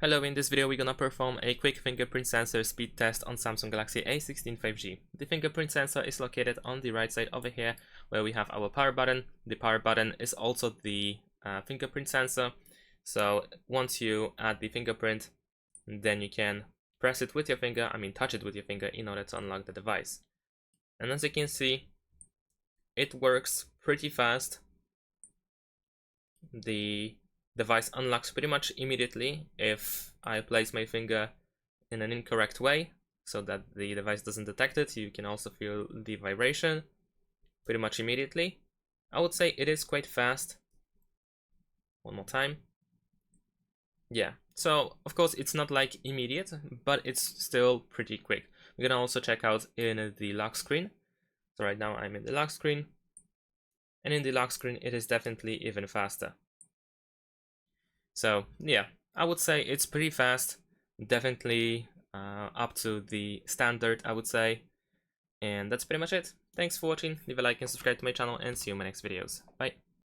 Hello, in this video we're gonna perform a quick fingerprint sensor speed test on Samsung Galaxy A16 5G. The fingerprint sensor is located on the right side over here where we have our power button. The power button is also the fingerprint sensor. So once you add the fingerprint, then you can press it with your finger, touch it with your finger in order to unlock the device. And as you can see, it works pretty fast. The device unlocks pretty much immediately if I place my finger in an incorrect way so that the device doesn't detect it. You can also feel the vibration pretty much immediately. I would say it is quite fast. One more time. Yeah, so of course it's not like immediate, but it's still pretty quick. We're gonna also check out in the lock screen. So right now I'm in the lock screen, and in the lock screen it is definitely even faster. So yeah, I would say it's pretty fast, definitely up to the standard, I would say. And that's pretty much it. Thanks for watching, leave a like and subscribe to my channel, and see you in my next videos. Bye.